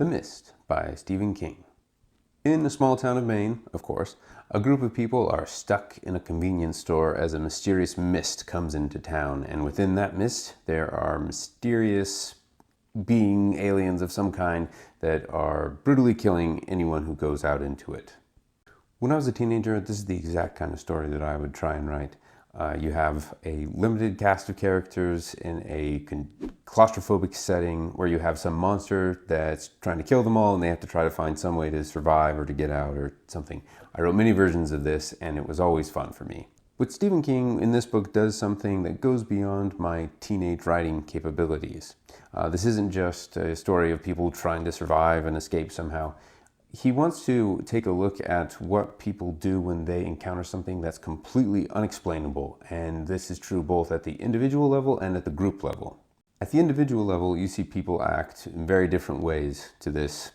The Mist by Stephen King. In the small town of Maine, of course, a group of people are stuck in a convenience store as a mysterious mist comes into town, and within that mist there are mysterious aliens of some kind that are brutally killing anyone who goes out into it. When I was a teenager, this is the exact kind of story that I would try and write. You have a limited cast of characters in a claustrophobic setting where you have some monster that's trying to kill them all and they have to try to find some way to survive or to get out or something. I wrote many versions of this and it was always fun for me. But Stephen King in this book does something that goes beyond my teenage writing capabilities. This isn't just a story of people trying to survive and escape somehow. He wants to take a look at what people do when they encounter something that's completely unexplainable, and this is true both at the individual level and at the group level. At the individual level, you see people act in very different ways to this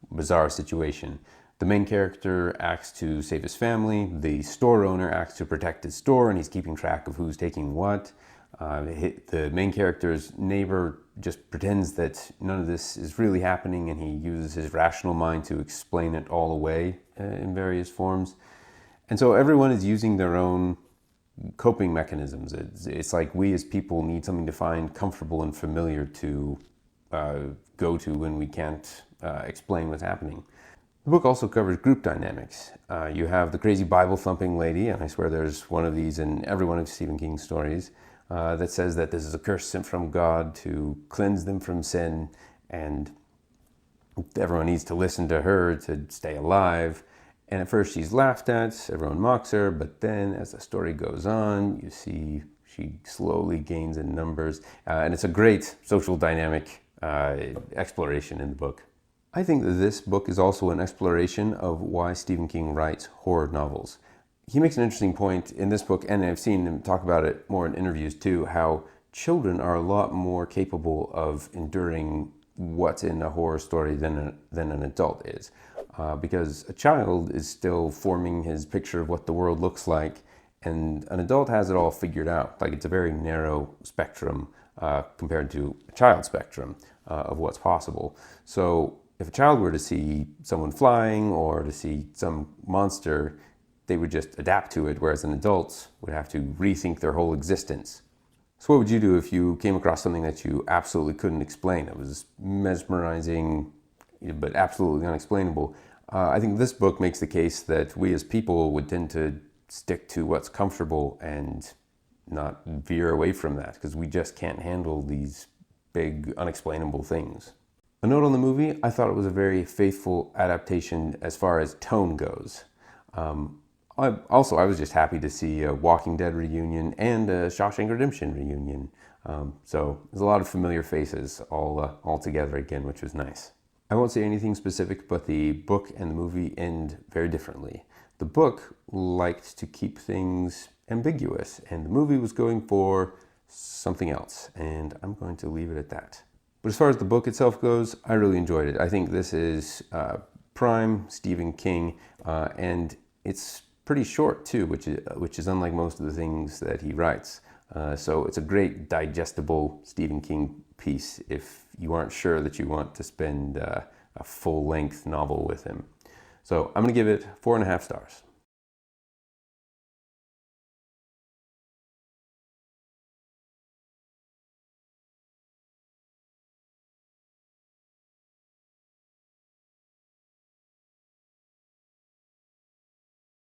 bizarre situation. The main character acts to save his family, the store owner acts to protect his store, and he's keeping track of who's taking what. The main character's neighbor just pretends that none of this is really happening and he uses his rational mind to explain it all away in various forms. And so everyone is using their own coping mechanisms. It's like we as people need something to find comfortable and familiar to go to when we can't explain what's happening. The book also covers group dynamics. You have the crazy Bible-thumping lady, and I swear there's one of these in every one of Stephen King's stories, that says that this is a curse sent from God to cleanse them from sin, and everyone needs to listen to her to stay alive. And at first she's laughed at, everyone mocks her, but then as the story goes on, you see she slowly gains in numbers, and it's a great social dynamic exploration in the book. I think that this book is also an exploration of why Stephen King writes horror novels. He makes an interesting point in this book, and I've seen him talk about it more in interviews too, how children are a lot more capable of enduring what's in a horror story than an adult is. Because a child is still forming his picture of what the world looks like, and an adult has it all figured out. Like, it's a very narrow spectrum compared to a child's spectrum of what's possible. So if a child were to see someone flying or to see some monster, they would just adapt to it, whereas an adult would have to rethink their whole existence. So what would you do if you came across something that you absolutely couldn't explain? It was mesmerizing, but absolutely unexplainable. I think this book makes the case that we as people would tend to stick to what's comfortable and not veer away from that, because we just can't handle these big, unexplainable things. A note on the movie, I thought it was a very faithful adaptation as far as tone goes. I was just happy to see a Walking Dead reunion and a Shawshank Redemption reunion. So there's a lot of familiar faces all together again, which was nice. I won't say anything specific, but the book and the movie end very differently. The book liked to keep things ambiguous, and the movie was going for something else, and I'm going to leave it at that. But as far as the book itself goes, I really enjoyed it. I think this is prime Stephen King, and it's pretty short too, which is unlike most of the things that he writes. So it's a great digestible Stephen King piece if you aren't sure that you want to spend a full-length novel with him. So I'm going to give it 4.5 stars.